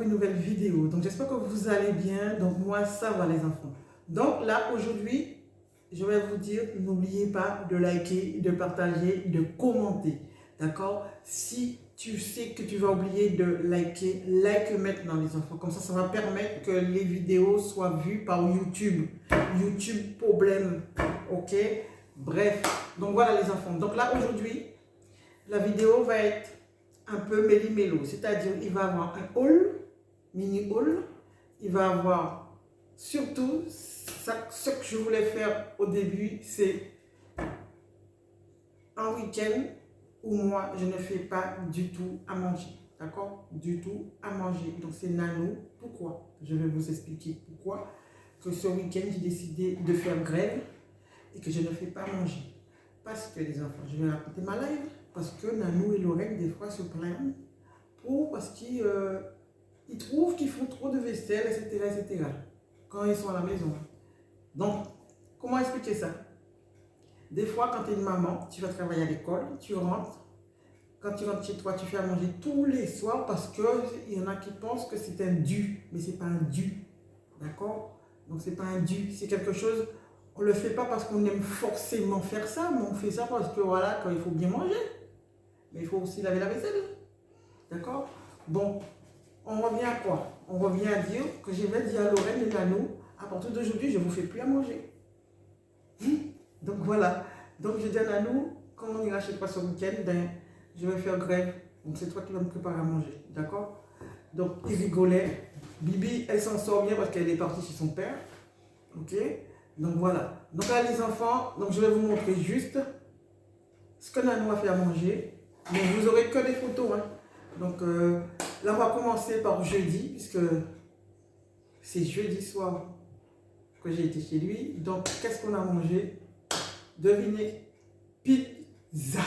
une nouvelle vidéo. Donc j'espère que vous allez bien. Donc moi ça va les enfants. Donc là aujourd'hui, je vais vous dire, n'oubliez pas de liker, de partager, de commenter. D'accord? Si tu sais que tu vas oublier de liker, like maintenant les enfants. Comme ça va permettre que les vidéos soient vues par YouTube. YouTube problème. Ok? Bref. Donc voilà les enfants. Donc là aujourd'hui, la vidéo va être un peu méli-mélo, c'est-à-dire il va avoir un haul, mini haul, il va avoir surtout ce que je voulais faire au début, c'est un week-end où moi je ne fais pas du tout à manger, d'accord? Du tout à manger. Donc c'est Nanou. Pourquoi? Je vais vous expliquer pourquoi que ce week-end j'ai décidé de faire grève et que je ne fais pas manger. Parce que les enfants, je vais raconter ma live, parce que Nanou et Lorraine des fois se plaignent parce qu'ils trouvent qu'ils font trop de vaisselle, etc., etc. quand ils sont à la maison. Donc, comment expliquer ça? Des fois, quand tu es une maman, tu vas travailler à l'école, tu rentres. Quand tu rentres chez toi, tu fais à manger tous les soirs parce qu'il y en a qui pensent que c'est un dû, mais ce n'est pas un dû. D'accord? Donc, ce n'est pas un dû, c'est quelque chose, on ne le fait pas parce qu'on aime forcément faire ça, mais on fait ça parce que voilà, quand il faut bien manger. Mais il faut aussi laver la vaisselle. D'accord? Bon, on revient à quoi? On revient à dire que je vais dire à Lorraine et à nous, à partir d'aujourd'hui, je ne vous fais plus à manger. Donc voilà. Donc je dis à Nanou, quand on ira chez toi ce week-end, ben, je vais faire grève. Donc c'est toi qui vas me préparer à manger. D'accord? Donc il rigolait. Bibi, elle s'en sort bien parce qu'elle est partie chez son père. Ok? Donc voilà. Donc là les enfants, donc je vais vous montrer juste ce que Nanou a fait à manger. Mais vous n'aurez que des photos. Hein. Donc là on va commencer par jeudi, puisque c'est jeudi soir que j'ai été chez lui. Donc qu'est-ce qu'on a mangé? Devinez, pizza.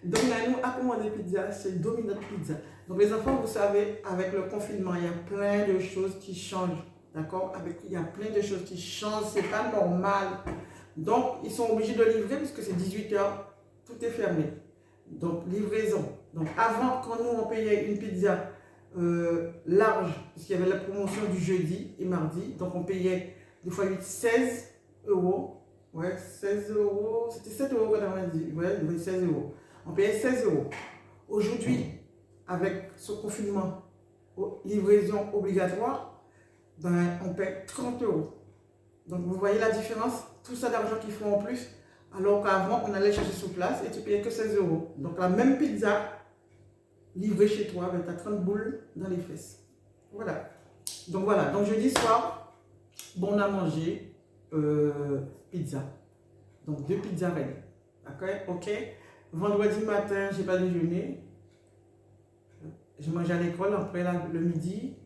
Donc Nanou a commandé pizza, c'est Domino's Pizza. Donc les enfants, vous savez, avec le confinement, il y a plein de choses qui changent. D'accord? Il y a plein de choses qui changent, c'est pas normal. Donc ils sont obligés de livrer puisque c'est 18 h, tout est fermé. Donc livraison. Donc avant, quand nous on payait une pizza large, parce qu'il y avait la promotion du jeudi et mardi, donc on payait 2 fois 8, 16 euros. Ouais, 16 euros, c'était 7 euros qu'on avait dit. Ouais, 16 euros. On payait 16 euros. Aujourd'hui, avec ce confinement, livraison obligatoire, ben, on paie 30 euros. Donc vous voyez la différence, tout ça d'argent qu'ils font en plus, alors qu'avant on allait chercher sur place et tu payais que 16 euros. Donc la même pizza livrée chez toi, ben, tu as 30 boules dans les fesses. Voilà. Donc voilà, donc jeudi soir, bon, on a mangé pizza. Donc 2 pizzas ready. D'accord? Ok. Vendredi matin, j'ai pas déjeuné. Je mange à l'école après le midi.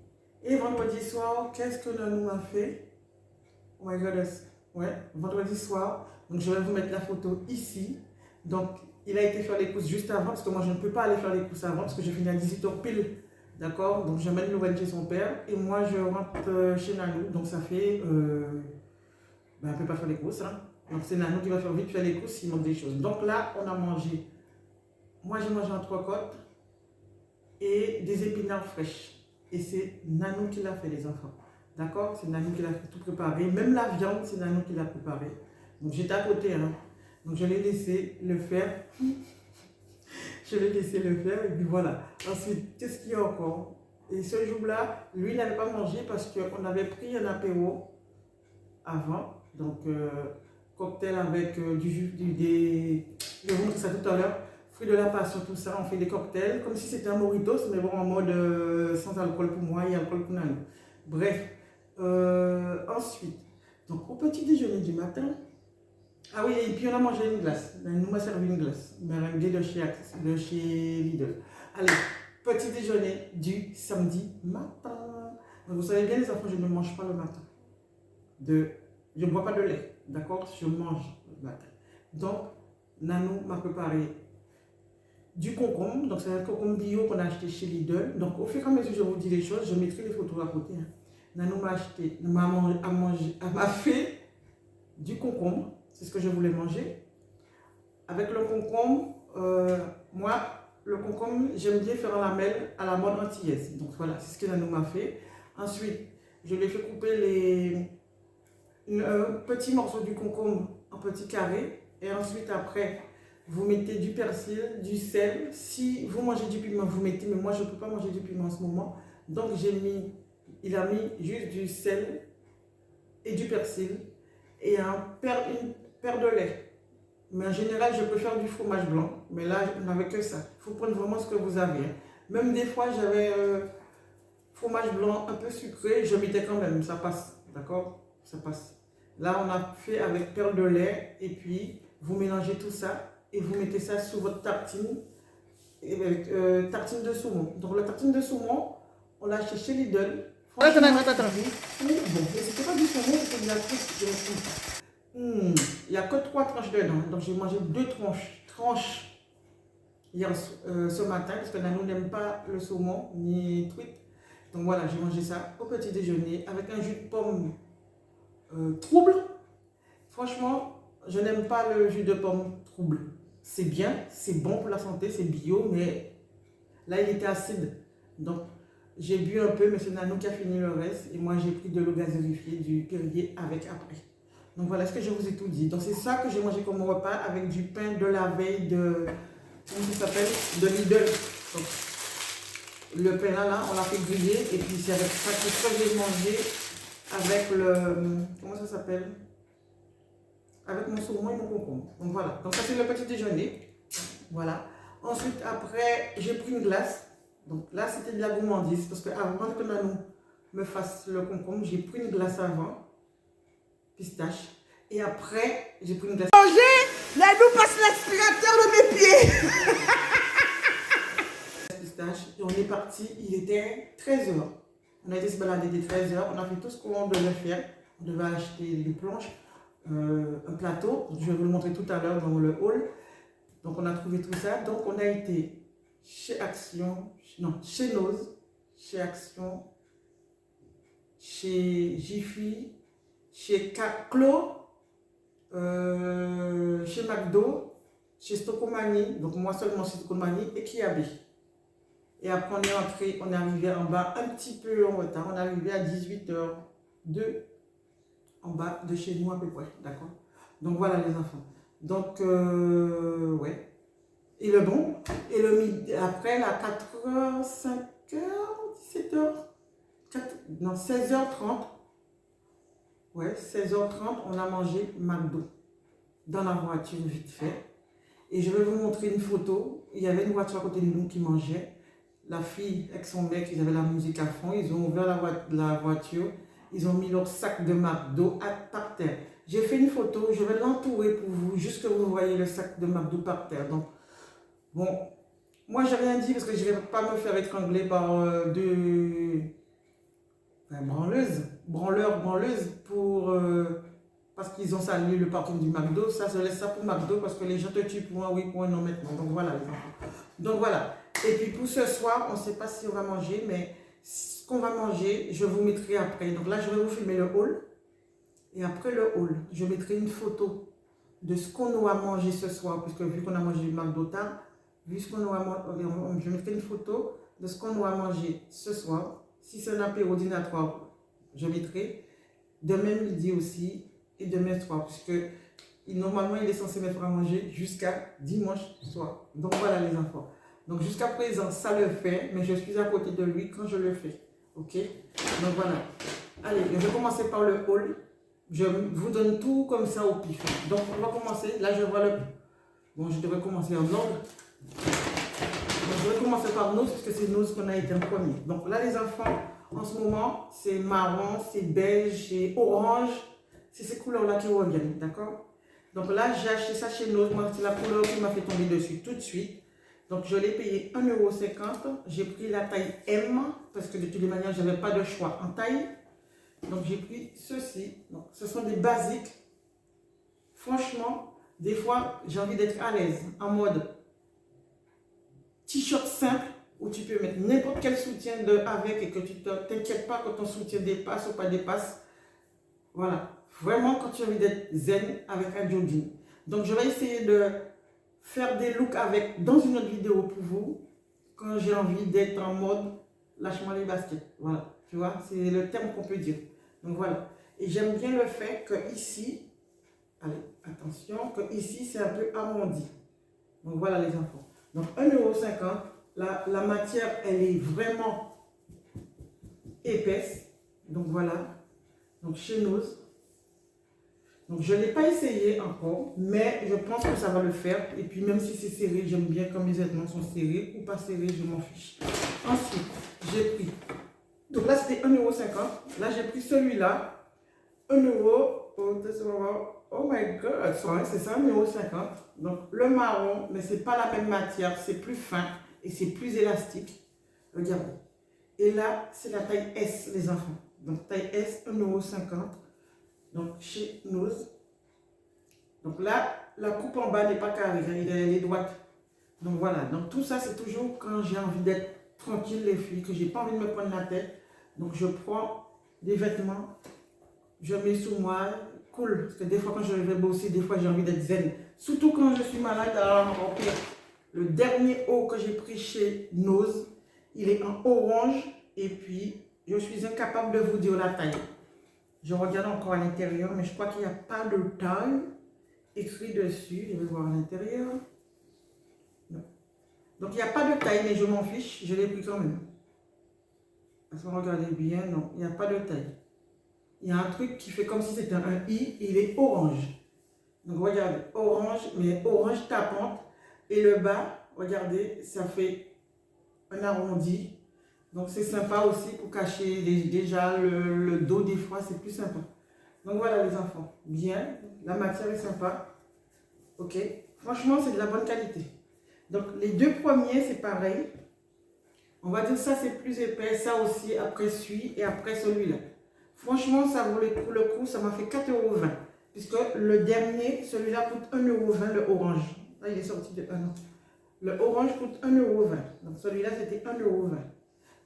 Et vendredi soir, qu'est-ce que Nanou a fait? Oh my goodness. Ouais, vendredi soir. Donc je vais vous mettre la photo ici. Donc il a été faire les courses juste avant parce que moi je ne peux pas aller faire les courses avant parce que je finis à 18 h pile. D'accord? Donc je mène Lorraine chez son père et moi je rentre chez Nanou. Donc ça fait. Ben, on ne peut pas faire les courses. Hein. Donc c'est Nanou qui va faire vite faire les courses s'il manque des choses. Donc là, on a mangé. Moi, j'ai mangé en 3 côtes et des épinards fraîches. Et c'est Nanou qui l'a fait, les enfants. D'accord? C'est Nanou qui l'a tout préparé. Même la viande, c'est Nanou qui l'a préparée. Donc j'étais à côté. Hein. Donc je l'ai laissé le faire. Je l'ai laissé le faire et puis voilà. Ensuite, qu'est-ce qu'il y a encore? Et ce jour-là, lui, il n'avait pas mangé parce qu'on avait pris un apéro avant. Donc, cocktail avec du jus, je vous montre ça tout à l'heure, fruits de la passion, tout ça, on fait des cocktails, comme si c'était un Moritos, mais bon, en mode sans alcool pour moi et alcool pour Nanou. Bref, ensuite, donc au petit déjeuner du matin, ah oui, et puis on a mangé une glace, Nanou m'a servi une glace, meringuée de chez Lidl. Allez, petit déjeuner du samedi matin. Donc, vous savez bien les enfants, je ne mange pas le matin. Je ne bois pas de lait, d'accord? Je mange le matin. Donc, Nanou m'a préparé du concombre. Donc, c'est un concombre bio qu'on a acheté chez Lidl. Donc, au fur et à mesure que je vous dis les choses, je mettrai les photos à côté. Hein. Nanou m'a fait du concombre. C'est ce que je voulais manger. Avec le concombre, moi, le concombre, j'aime bien faire en lamelles à la mode antillaise. Donc voilà, c'est ce que Nanou m'a fait. Ensuite, je lui ai fait couper un petit morceau du concombre en petits carrés. Et ensuite, après, vous mettez du persil, du sel. Si vous mangez du piment, vous mettez, mais moi, je ne peux pas manger du piment en ce moment. Donc, il a mis juste du sel et du persil et une paire de lait. Mais en général, je préfère du fromage blanc. Mais là, je n'avais que ça. Il faut prendre vraiment ce que vous avez. Hein. Même des fois, j'avais fromage blanc un peu sucré. Je mettais quand même. Ça passe. D'accord? Ça passe. Là, on a fait avec paire de lait. Et puis, vous mélangez tout ça. Et vous mettez ça sous votre tartine. Avec tartine de saumon. Donc, la tartine de saumon, on l'a acheté chez Lidl. Attends. Bon, c'était pas du saumon, c'était de la frite. Il n'y a que 3 tranches dedans. Donc, j'ai mangé 2 tranches hier, ce matin, parce que Nanou n'aime pas le saumon ni truite. Donc, voilà, j'ai mangé ça au petit déjeuner avec un jus de pomme trouble. Franchement, je n'aime pas le jus de pomme trouble. C'est bien, c'est bon pour la santé, c'est bio, mais là, il était acide. Donc, j'ai bu un peu, mais c'est Nanou qui a fini le reste. Et moi, j'ai pris de l'eau gazéifiée du Perrier avec après. Donc voilà ce que je vous ai tout dit. Donc c'est ça que j'ai mangé comme repas avec du pain de la veille de, comment ça s'appelle, de Lidl. Donc, le pain là, on l'a fait griller et puis c'est avec ça que j'ai mangé avec le, comment ça s'appelle, avec mon saumon et mon concombre. Donc voilà, donc ça c'est le petit déjeuner. Voilà. Ensuite après j'ai pris une glace. Donc là c'était de la gourmandise parce que avant que Nanou me fasse le concombre, j'ai pris une glace avant. Pistache. Et après, j'ai pris une glace. Manger, là nous passe l'aspirateur de mes pieds. Pistache. Et on est parti, il était 13 h. On a été se balader dès 13 h. On a fait tout ce qu'on devait faire. On devait acheter des planches, un plateau. Je vais vous le montrer tout à l'heure dans le hall. Donc on a trouvé tout ça. Donc on a été chez Action, non, chez Noz, chez Action, chez Jiffy, chez Clo, chez McDo, chez Stocomanie, donc moi seulement chez Stocomanie et Kiabi. Et après on est entré, on est arrivé en bas un petit peu en retard, on est arrivé à 18h02 en bas de chez nous à peu près, d'accord? Donc voilà les enfants. Donc ouais. Et le bon, et le midi, après à 4h, 5h, 17h, non 16h30. Ouais, 16h30, on a mangé McDo dans la voiture vite fait. Et je vais vous montrer une photo. Il y avait une voiture à côté de nous qui mangeait. La fille avec son mec, ils avaient la musique à fond. Ils ont ouvert la voiture. Ils ont mis leur sac de McDo par terre. J'ai fait une photo. Je vais l'entourer pour vous, juste que vous voyez le sac de McDo par terre. Donc, bon, moi, j'ai rien dit parce que je ne vais pas me faire étrangler par deux... branleuses pour parce qu'ils ont sali le parking du McDo. Ça se laisse ça pour McDo parce que les gens te tuent pour un oui, pour un non maintenant. Donc voilà les enfants. Donc voilà. Et puis pour ce soir, on ne sait pas si on va manger, mais ce qu'on va manger, je vous mettrai après. Donc là, je vais vous filmer le haul. Et après le haul, je mettrai une photo de ce qu'on aura mangé ce soir, puisque vu qu'on a mangé du McDo tard, vu ce qu'on aura mangé, je mettrai une photo de ce qu'on aura mangé ce soir. Si c'est un apéro dînatoire, je mettrai. Demain midi aussi et demain soir, puisque normalement il est censé me faire à manger jusqu'à dimanche soir. Donc voilà les enfants. Donc jusqu'à présent, ça le fait, mais je suis à côté de lui quand je le fais. Ok? Donc voilà. Allez, je vais commencer par le haul. Je vous donne tout comme ça au pif. Donc on va commencer. Là je vois le... Bon, je devrais commencer en ordre. Donc, je vais commencer par Noz, parce que c'est Noz qu'on a été en premier. Donc là, les enfants, en ce moment, c'est marron, c'est beige, c'est orange. C'est ces couleurs-là qui reviennent, d'accord? Donc là, j'ai acheté ça chez Noz. Moi, c'est la couleur qui m'a fait tomber dessus tout de suite. Donc, je l'ai payé 1,50 €. J'ai pris la taille M, parce que de toutes les manières, je n'avais pas de choix en taille. Donc, j'ai pris ceci. Donc, ce sont des basiques. Franchement, des fois, j'ai envie d'être à l'aise, en mode t-shirt simple où tu peux mettre n'importe quel soutien avec et que tu ne t'inquiètes pas que ton soutien dépasse ou pas dépasse. Voilà. Vraiment quand tu as envie d'être zen avec un jogging. Donc je vais essayer de faire des looks avec dans une autre vidéo pour vous quand j'ai envie d'être en mode lâche-moi les baskets. Voilà, tu vois, c'est le terme qu'on peut dire. Donc voilà. Et j'aime bien le fait que ici, allez, attention, que ici c'est un peu arrondi. Donc voilà les enfants. Donc 1,50 €. La matière, elle est vraiment épaisse. Donc voilà. Donc chez Nose. Donc je ne l'ai pas essayé encore, mais je pense que ça va le faire. Et puis même si c'est serré, j'aime bien comme les vêtements sont serrés ou pas serrés, je m'en fiche. Ensuite, j'ai pris. Donc là c'était 1,50 €. Là j'ai pris celui-là. 1 €. Oh my god, c'est ça, 1,50 €. Donc le marron, mais c'est pas la même matière, c'est plus fin et c'est plus élastique. Regardez. Et là, c'est la taille S, les enfants. Donc taille S, 1,50 €. Donc chez Nose. Donc là, la coupe en bas n'est pas carrée, elle est droite. Donc voilà, donc tout ça c'est toujours quand j'ai envie d'être tranquille les filles, que j'ai pas envie de me prendre la tête. Donc je prends des vêtements, je mets sous moi, cool. Parce que des fois quand je vais bosser, des fois j'ai envie d'être zen. Surtout quand je suis malade, alors encore pire. Le dernier haut que j'ai pris chez Nose, il est en orange et puis je suis incapable de vous dire la taille. Je regarde encore à l'intérieur, mais je crois qu'il n'y a pas de taille écrit dessus. Je vais voir à l'intérieur. Non. Donc, il n'y a pas de taille, mais je m'en fiche. Je l'ai pris quand même. Parce que regardez bien, non, il n'y a pas de taille. Il y a un truc qui fait comme si c'était un I, il est orange. Donc, regardez, orange, mais orange tapante. Et le bas, regardez, ça fait un arrondi. Donc, c'est sympa aussi pour cacher déjà le dos des fois, c'est plus sympa. Donc, voilà les enfants. Bien, la matière est sympa. Ok, franchement, c'est de la bonne qualité. Donc, les deux premiers, c'est pareil. On va dire ça, c'est plus épais. Ça aussi, après celui et après celui-là. Franchement, ça vaut le coup. Ça m'a fait 4,20 €. Puisque le dernier, celui-là coûte 1,20 € le orange. Là, il est sorti de 1 an. Le orange coûte 1,20 €. Donc, celui-là, c'était 1,20 €.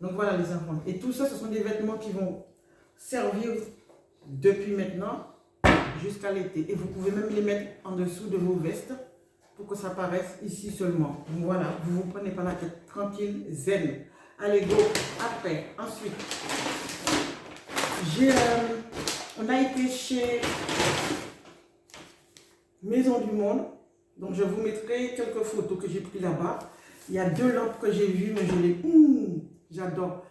Donc voilà les enfants. Et tout ça, ce sont des vêtements qui vont servir depuis maintenant jusqu'à l'été. Et vous pouvez même les mettre en dessous de vos vestes pour que ça paraisse ici seulement. Donc voilà, vous ne vous prenez pas la tête, tranquille, zen. Allez, go. Après, ensuite, on a été chez Maison du Monde. Donc je vous mettrai quelques photos que j'ai prises là-bas. Il y a 2 lampes que j'ai vues, mais je les... j'adore.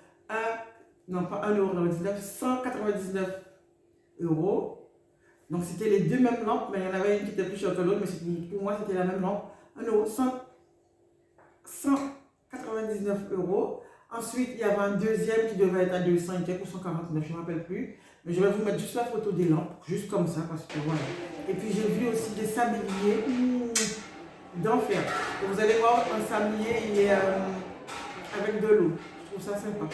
Non pas 1,99 €, 199 €. Donc c'était les 2 mêmes lampes, mais il y en avait une qui était plus chère que l'autre, mais pour moi c'était la même lampe. 199 €. Ensuite, il y avait un deuxième qui devait être à 200 ou 149, je ne me rappelle plus. Mais je vais vous mettre juste la photo des lampes, juste comme ça, parce que voilà. Et puis j'ai vu aussi des sabliers d'enfer. Et vous allez voir, un sablier, il est avec de l'eau. Je trouve ça sympa.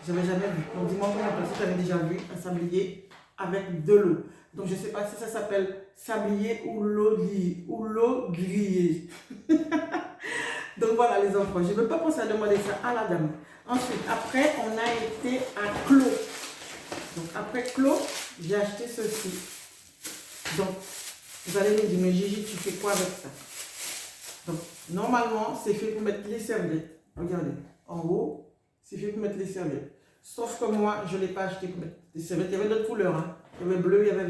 Je n'avais jamais vu. Donc dis-moi si tu avais déjà vu un sablier avec de l'eau. Donc je ne sais pas si ça s'appelle sablier ou l'eau grillée. Donc voilà les enfants, je ne veux pas penser à demander ça à la dame. Ensuite, après, on a été à Clos. Donc après Clos, j'ai acheté ceci. Donc, vous allez me dire, mais Gigi, tu fais quoi avec ça? Donc, normalement, c'est fait pour mettre les serviettes. Regardez, en haut, c'est fait pour mettre les serviettes. Sauf que moi, je ne l'ai pas acheté pour mettre les serviettes. Il y avait d'autres couleurs. Hein. Il y avait bleu, il y avait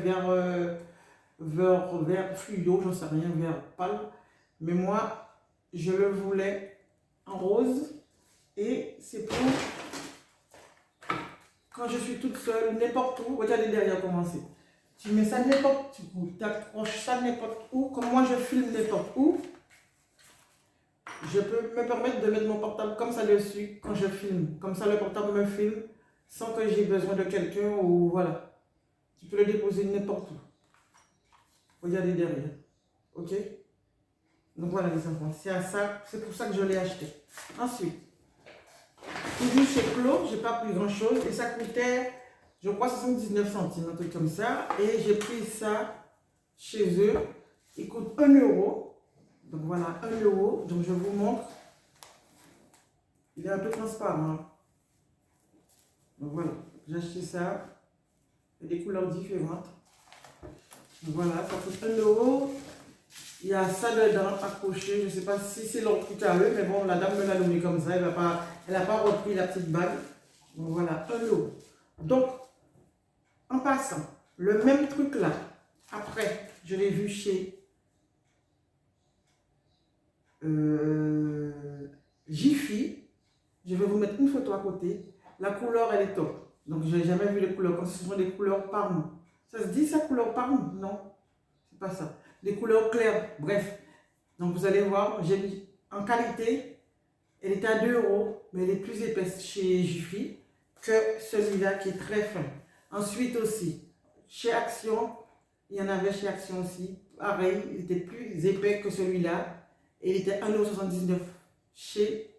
vert fluo, j'en sais rien, vert pâle. Mais moi, je le voulais en rose. Et c'est pour quand je suis toute seule, n'importe où. Regardez derrière comment c'est. Tu mets ça n'importe où. Tu accroches ça n'importe où. Comme moi, je filme n'importe où. Je peux me permettre de mettre mon portable comme ça dessus quand je filme. Comme ça, le portable me filme sans que j'ai besoin de quelqu'un ou voilà. Tu peux le déposer n'importe où. Regardez derrière. Ok? Donc voilà les enfants. C'est pour ça que je l'ai acheté. Ensuite, toujours chez Clos, j'ai pas pris grand chose. Et ça coûtait, je crois, 79 centimes, un truc comme ça. Et j'ai pris ça chez eux. Il coûte 1 €. Donc voilà, 1 €. Donc je vous montre. Il est un peu transparent. Donc voilà, j'ai acheté ça. Il y a des couleurs différentes. Donc voilà, ça coûte 1 €. Il y a ça dedans accroché. Je ne sais pas si c'est leur truc à eux, mais bon, la dame me l'a nommé comme ça. Elle n'a pas repris la petite bague. Donc voilà, un lot. Donc, en passant, le même truc là, après, je l'ai vu chez Jiffy. Je vais vous mettre une photo à côté. La couleur, elle est top. Donc, je n'ai jamais vu les couleurs comme ce sont des couleurs parmes. Ça se dit ça, couleur parme? Non, c'est pas ça. Des couleurs claires, bref. Donc, vous allez voir, j'ai mis en qualité, elle est à 2 €, mais elle est plus épaisse chez Jiffy que celui-là qui est très fin. Ensuite aussi, chez Action, il y en avait chez Action aussi. Pareil, il était plus épais que celui-là. Et il était 1,79 € chez,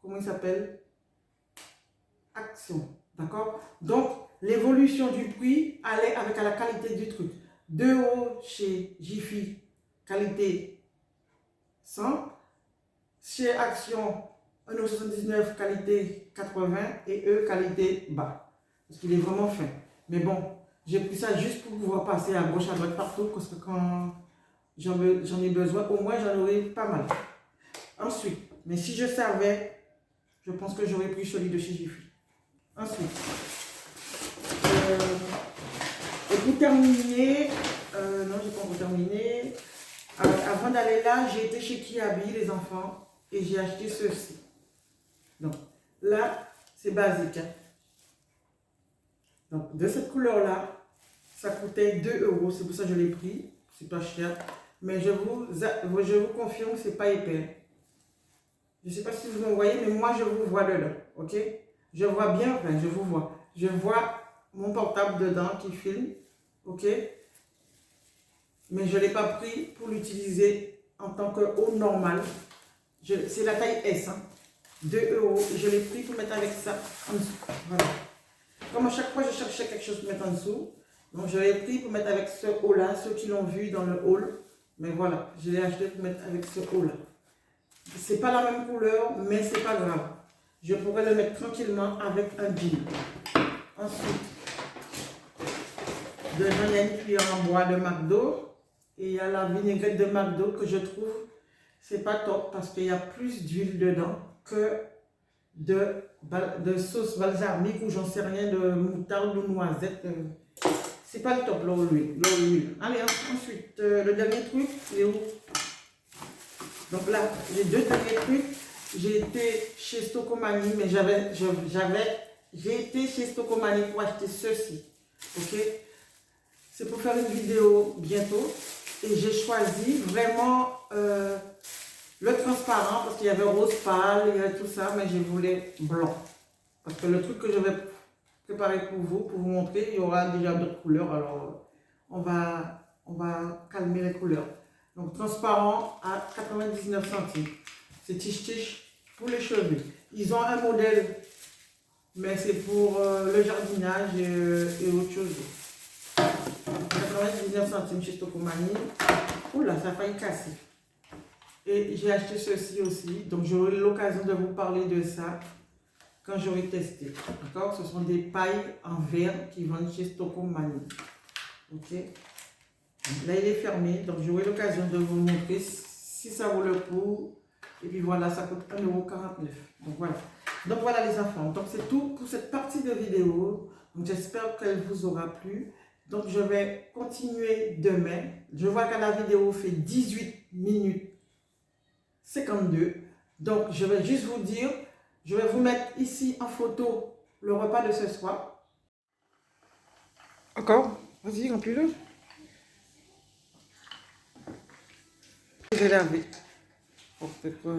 comment il s'appelle? Action. D'accord? Donc, l'évolution du prix allait avec la qualité du truc. 2 € chez Jiffy, qualité 100. Chez Action, 1,79 € qualité 80 et eux, qualité bas. Parce qu'il est vraiment fin. Mais bon, j'ai pris ça juste pour pouvoir passer à gauche, à droite, partout. Parce que quand j'en ai besoin, au moins j'en aurai pas mal. Ensuite, mais si je savais, je pense que j'aurais pris celui de chez Jiffy. Ensuite, et pour terminer, non, j'ai pas encore terminé. Avant d'aller là, j'ai été chez Kiabi, les enfants, et j'ai acheté ceci. Donc, là, c'est basique. Hein. Donc, de cette couleur-là, ça coûtait 2 €. C'est pour ça que je l'ai pris. C'est pas cher. Mais je vous confirme que c'est pas épais. Je ne sais pas si vous me voyez, mais moi, je vous vois dedans. Ok? Je vois bien, enfin, je vous vois. Je vois mon portable dedans qui filme. Ok? Mais je ne l'ai pas pris pour l'utiliser en tant que haut normal. C'est la taille S. Hein. 2 €. Je l'ai pris pour mettre avec ça en dessous. Voilà. Comme à chaque fois, je cherchais quelque chose pour mettre en dessous. Donc, je l'ai pris pour mettre avec ce haut-là. Ceux qui l'ont vu dans le haul. Mais voilà, je l'ai acheté pour mettre avec ce haut-là. C'est pas la même couleur, mais c'est pas grave. Je pourrais le mettre tranquillement avec un jean. Ensuite, dedans, il y a une cuillère en bois de McDo. Et il y a la vinaigrette de McDo que je trouve, c'est pas top parce qu'il y a plus d'huile dedans que de sauce balsamique ou j'en sais rien, de moutarde ou noisette. C'est pas le top, l'huile. Allez, ensuite, le dernier truc, il est où? Donc là, les deux derniers trucs, j'ai été chez Stocomanie, mais j'ai été chez Stocomanie pour acheter ceci. Ok? C'est pour faire une vidéo bientôt. Et j'ai choisi vraiment le transparent parce qu'il y avait rose pâle, il y avait tout ça, mais je voulais blanc. Parce que le truc que je vais préparer pour vous montrer, il y aura déjà d'autres couleurs. Alors, on va calmer les couleurs. Donc, transparent à 99 centimes. C'est tiche-tiche pour les cheveux. Ils ont un modèle, mais c'est pour le jardinage et autre chose. 99 centimes chez Stocomanie. Oula, ça a failli casser. Et j'ai acheté ceci aussi. Donc, j'aurai l'occasion de vous parler de ça quand j'aurai testé. D'accord? Ce sont des pailles en verre qui vendent chez Stocomanie. Ok? Là, il est fermé, donc j'aurai l'occasion de vous montrer si ça vaut le coup. Et puis voilà, ça coûte 1,49 €. Donc voilà. Donc voilà les enfants. Donc c'est tout pour cette partie de vidéo. Donc j'espère qu'elle vous aura plu. Donc je vais continuer demain. Je vois que la vidéo fait 18 minutes 52. Donc je vais juste vous dire, je vais vous mettre ici en photo le repas de ce soir. Encore? Vas-y, remplis-le. Je vais laver. Oh, c'est quoi?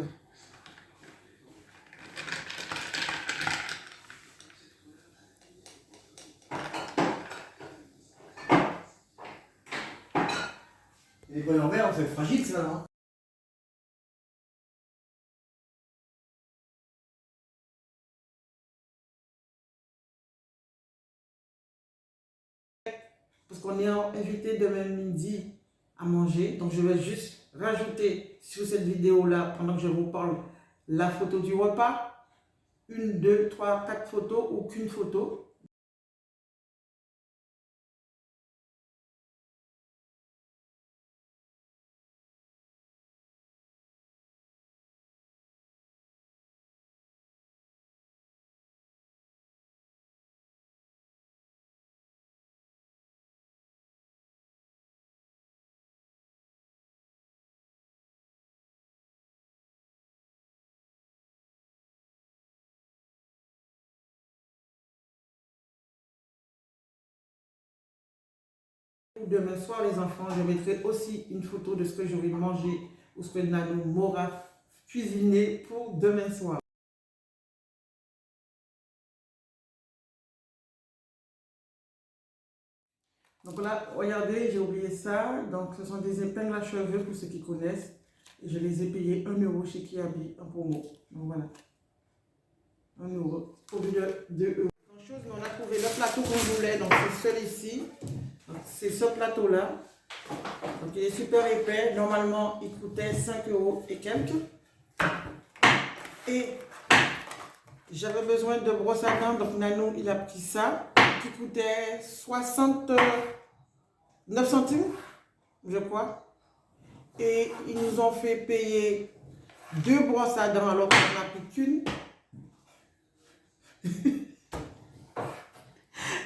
Les bonnes en verre, c'est fragile ça, non? Parce qu'on est invité demain midi à manger. Donc je vais juste rajouter sur cette vidéo-là, pendant que je vous parle, la photo du repas. 1, 2, 3, 4 photos ou qu'une photo. pour demain soir, les enfants. Je mettrai aussi une photo de ce que j'aurai mangé ou ce que Nanou m'aura cuisiné pour demain soir. Donc là, regardez, j'ai oublié ça. Donc, ce sont des épingles à cheveux pour ceux qui connaissent. Je les ai payés 1 € chez Kiabi en promo. Donc voilà. 1 € au lieu de 2 €. On a trouvé le plateau qu'on voulait. Donc c'est celui-ci. C'est ce plateau-là. Donc il est super épais. Normalement, il coûtait 5 € et quelques. Et j'avais besoin de brosse à dents. Donc Nanou, il a pris ça. Qui coûtait 69 centimes, je crois. Et ils nous ont fait payer 2 brosses à dents alors qu'on n'a pris qu'une.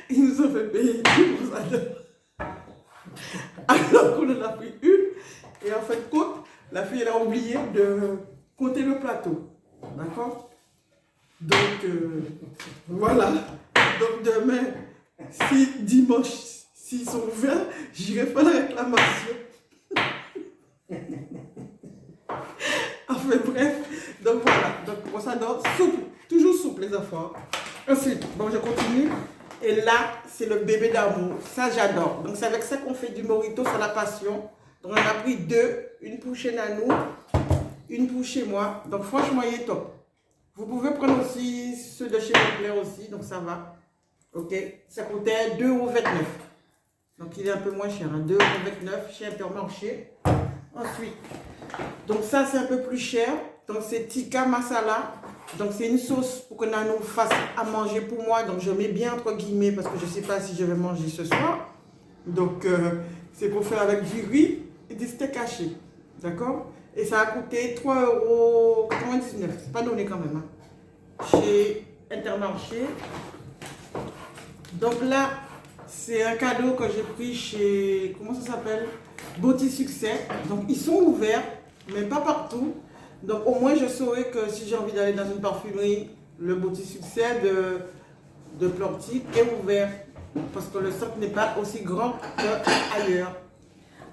Ils nous ont fait payer 2 brosses à dents alors qu'on en a pris une. Et en fait, compte, la fille elle a oublié de compter le plateau. D'accord? Donc, voilà. Donc demain, si dimanche, s'ils sont ouverts, j'irai faire la réclamation. Enfin bref, donc voilà. Donc pour ça, donc, souple, toujours souple les enfants. Ensuite, bon je continue. Et là, c'est le bébé d'amour. Ça, j'adore. Donc c'est avec ça qu'on fait du morito sur la passion. Donc on a pris 2, une pour chez Nanou, une pour chez moi. Donc franchement, il est top. Vous pouvez prendre aussi ceux de chez Leclerc aussi, donc ça va. Ok, ça coûtait 2,29 €. Donc il est un peu moins cher, hein, 2,29 € chez Intermarché. Ensuite, donc ça c'est un peu plus cher. Donc c'est tikka masala. Donc c'est une sauce pour que Nanou fasse à manger pour moi. Donc je mets bien entre guillemets parce que je ne sais pas si je vais manger ce soir. Donc c'est pour faire avec du riz et des steaks hachés. D'accord? Et ça a coûté 3,99 €. C'est pas donné quand même. Hein. Chez Intermarché. Donc là, c'est un cadeau que j'ai pris chez, comment ça s'appelle? Beauty Succès. Donc ils sont ouverts, mais pas partout. Donc au moins je saurais que si j'ai envie d'aller dans une parfumerie, le Beauty Succès de Plantique est ouvert. Parce que le stock n'est pas aussi grand qu'ailleurs.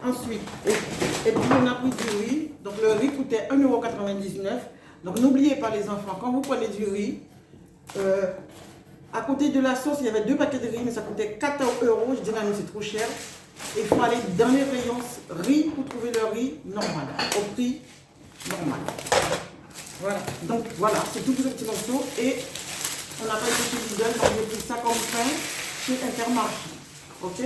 Ensuite, et puis on a pris du riz. Donc le riz coûtait 1,99 €. Donc n'oubliez pas les enfants, quand vous prenez du riz, à côté de la sauce, il y avait 2 paquets de riz, mais ça coûtait 14 €. Je dis non, c'est trop cher. Il faut aller dans les rayons riz pour trouver le riz normal, au prix normal. Voilà, donc voilà, c'est tout pour ce petit morceau. Et on n'a pas été chez Lidl, donc j'ai pris ça comme pain chez Intermarché. Ok?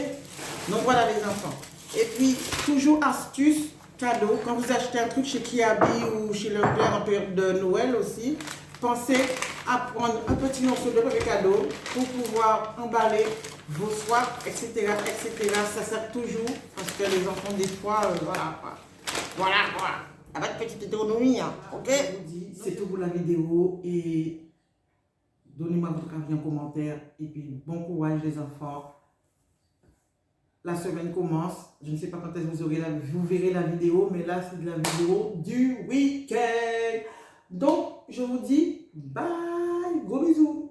Donc voilà les enfants. Et puis, toujours astuce, cadeau, quand vous achetez un truc chez Kiabi ou chez Leclerc en période de Noël aussi, pensez à prendre un petit morceau de papier cadeau pour pouvoir emballer vos swaps, etc., etc. Ça sert toujours parce que les enfants, des fois, voilà, avec petite autonomie, hein, ok? Je vous dis, c'est tout pour la vidéo et donnez-moi votre avis en commentaire et puis bon courage les enfants. La semaine commence, je ne sais pas quand est-ce que vous verrez la vidéo, mais là c'est de la vidéo du week-end. Donc, je vous dis bye, gros bisous.